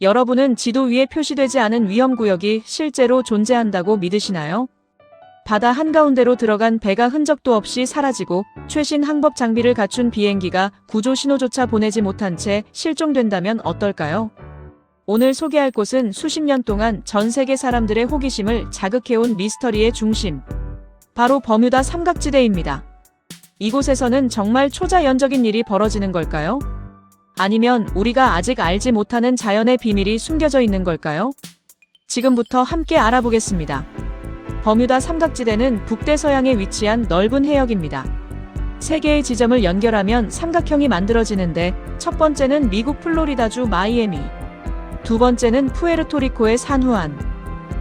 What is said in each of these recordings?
여러분은 지도 위에 표시되지 않은 위험구역이 실제로 존재한다고 믿으시나요? 바다 한가운데로 들어간 배가 흔적도 없이 사라지고 최신 항법 장비를 갖춘 비행기가 구조 신호조차 보내지 못한 채 실종된다면 어떨까요? 오늘 소개할 곳은 수십 년 동안 전 세계 사람들의 호기심을 자극해온 미스터리의 중심, 바로 버뮤다 삼각지대입니다. 이곳에서는 정말 초자연적인 일이 벌어지는 걸까요? 아니면 우리가 아직 알지 못하는 자연의 비밀이 숨겨져 있는 걸까요? 지금부터 함께 알아보겠습니다. 버뮤다 삼각지대는 북대서양에 위치한 넓은 해역입니다. 세 개의 지점을 연결하면 삼각형이 만들어지는데, 첫 번째는 미국 플로리다주 마이애미, 두 번째는 푸에르토리코의 산후안,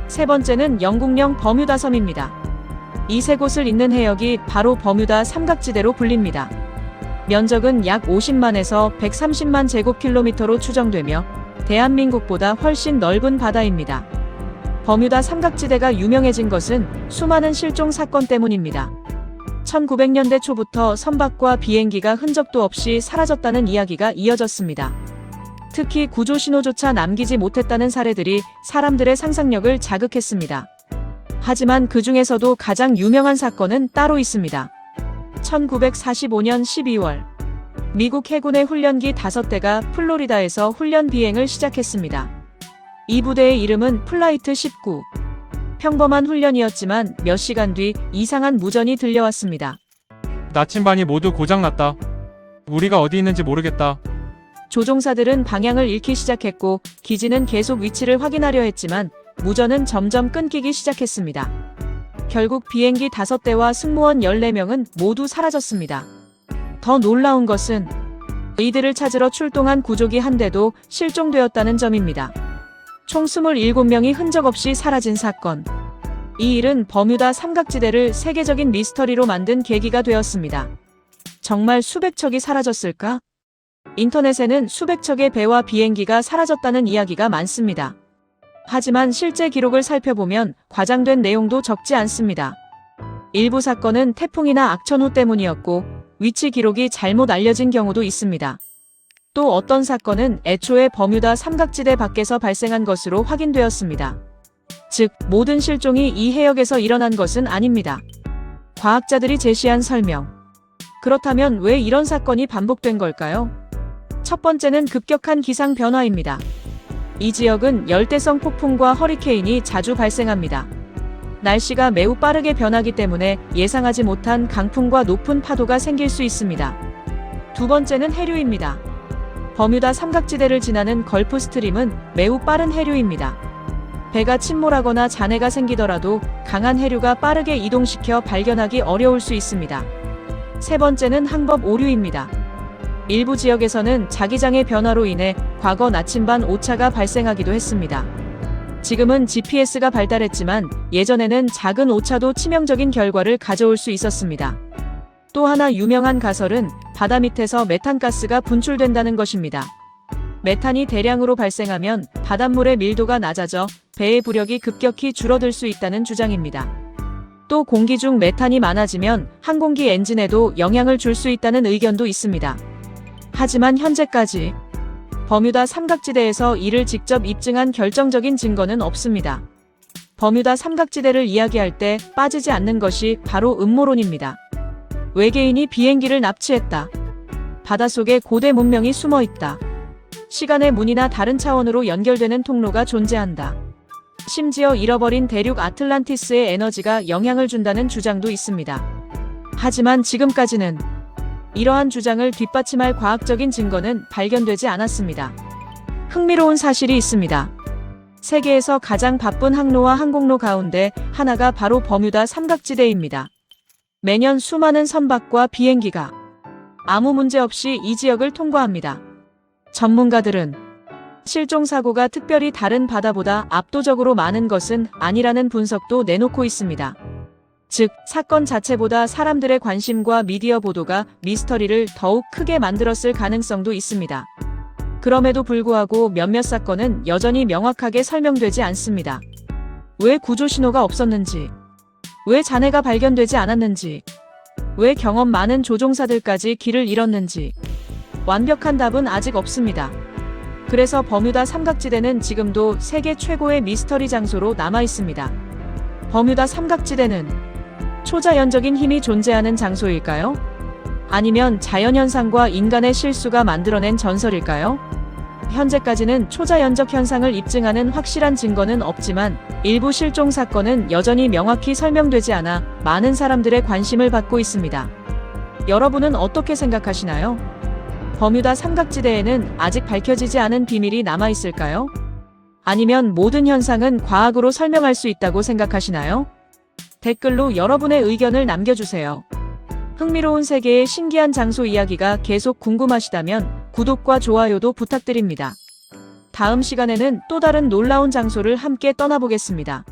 세 번째는 영국령 버뮤다 섬입니다. 이 세 곳을 잇는 해역이 바로 버뮤다 삼각지대로 불립니다. 면적은 약 50만에서 130만 제곱킬로미터로 추정되며 대한민국보다 훨씬 넓은 바다입니다. 버뮤다 삼각지대가 유명해진 것은 수많은 실종 사건 때문입니다. 1900년대 초부터 선박과 비행기가 흔적도 없이 사라졌다는 이야기가 이어졌습니다. 특히 구조 신호조차 남기지 못했다는 사례들이 사람들의 상상력을 자극했습니다. 하지만 그 중에서도 가장 유명한 사건은 따로 있습니다. 1945년 12월, 미국 해군의 훈련기 5대가 플로리다에서 훈련 비행을 시작했습니다. 이 부대의 이름은 플라이트 19. 평범한 훈련이었지만 몇 시간 뒤 이상한 무전이 들려왔습니다. 나침반이 모두 고장났다. 우리가 어디 있는지 모르겠다. 조종사들은 방향을 잃기 시작했고 기지는 계속 위치를 확인하려 했지만 무전은 점점 끊기기 시작했습니다. 결국 비행기 5대와 승무원 14명은 모두 사라졌습니다. 더 놀라운 것은 이들을 찾으러 출동한 구조기 한 대도 실종되었다는 점입니다. 총 27명이 흔적 없이 사라진 사건. 이 일은 버뮤다 삼각지대를 세계적인 미스터리로 만든 계기가 되었습니다. 정말 수백 척이 사라졌을까? 인터넷에는 수백 척의 배와 비행기가 사라졌다는 이야기가 많습니다. 하지만 실제 기록을 살펴보면 과장된 내용도 적지 않습니다. 일부 사건은 태풍이나 악천후 때문이었고 위치 기록이 잘못 알려진 경우도 있습니다. 또 어떤 사건은 애초에 버뮤다 삼각지대 밖에서 발생한 것으로 확인되었습니다. 즉, 모든 실종이 이 해역에서 일어난 것은 아닙니다. 과학자들이 제시한 설명. 그렇다면 왜 이런 사건이 반복된 걸까요? 첫 번째는 급격한 기상 변화입니다. 이 지역은 열대성 폭풍과 허리케인이 자주 발생합니다. 날씨가 매우 빠르게 변하기 때문에 예상하지 못한 강풍과 높은 파도가 생길 수 있습니다. 두 번째는 해류입니다. 버뮤다 삼각지대를 지나는 걸프 스트림은 매우 빠른 해류입니다. 배가 침몰하거나 잔해가 생기더라도 강한 해류가 빠르게 이동시켜 발견하기 어려울 수 있습니다. 세 번째는 항법 오류입니다. 일부 지역에서는 자기장의 변화로 인해 과거 나침반 오차가 발생하기도 했습니다. 지금은 GPS가 발달했지만 예전에는 작은 오차도 치명적인 결과를 가져올 수 있었습니다. 또 하나 유명한 가설은 바다 밑에서 메탄가스가 분출된다는 것입니다. 메탄이 대량으로 발생하면 바닷물의 밀도가 낮아져 배의 부력이 급격히 줄어들 수 있다는 주장입니다. 또 공기 중 메탄이 많아지면 항공기 엔진에도 영향을 줄 수 있다는 의견도 있습니다. 하지만 현재까지 버뮤다 삼각지대에서 이를 직접 입증한 결정적인 증거는 없습니다. 버뮤다 삼각지대를 이야기할 때 빠지지 않는 것이 바로 음모론입니다. 외계인이 비행기를 납치했다. 바닷속에 고대 문명이 숨어 있다. 시간의 문이나 다른 차원으로 연결되는 통로가 존재한다. 심지어 잃어버린 대륙 아틀란티스의 에너지가 영향을 준다는 주장도 있습니다. 하지만 지금까지는 이러한 주장을 뒷받침할 과학적인 증거는 발견되지 않았습니다. 흥미로운 사실이 있습니다. 세계에서 가장 바쁜 항로와 항공로 가운데 하나가 바로 버뮤다 삼각지대입니다. 매년 수많은 선박과 비행기가 아무 문제 없이 이 지역을 통과합니다. 전문가들은 실종 사고가 특별히 다른 바다보다 압도적으로 많은 것은 아니라는 분석도 내놓고 있습니다. 즉, 사건 자체보다 사람들의 관심과 미디어 보도가 미스터리를 더욱 크게 만들었을 가능성도 있습니다. 그럼에도 불구하고 몇몇 사건은 여전히 명확하게 설명되지 않습니다. 왜 구조 신호가 없었는지, 왜 잔해가 발견되지 않았는지, 왜 경험 많은 조종사들까지 길을 잃었는지 완벽한 답은 아직 없습니다. 그래서 버뮤다 삼각지대는 지금도 세계 최고의 미스터리 장소로 남아 있습니다. 버뮤다 삼각지대는 초자연적인 힘이 존재하는 장소일까요? 아니면 자연현상과 인간의 실수가 만들어낸 전설일까요? 현재까지는 초자연적 현상을 입증하는 확실한 증거는 없지만 일부 실종 사건은 여전히 명확히 설명되지 않아 많은 사람들의 관심을 받고 있습니다. 여러분은 어떻게 생각하시나요? 버뮤다 삼각지대에는 아직 밝혀지지 않은 비밀이 남아 있을까요? 아니면 모든 현상은 과학으로 설명할 수 있다고 생각하시나요? 댓글로 여러분의 의견을 남겨주세요. 흥미로운 세계의 신기한 장소 이야기가 계속 궁금하시다면 구독과 좋아요도 부탁드립니다. 다음 시간에는 또 다른 놀라운 장소를 함께 떠나보겠습니다.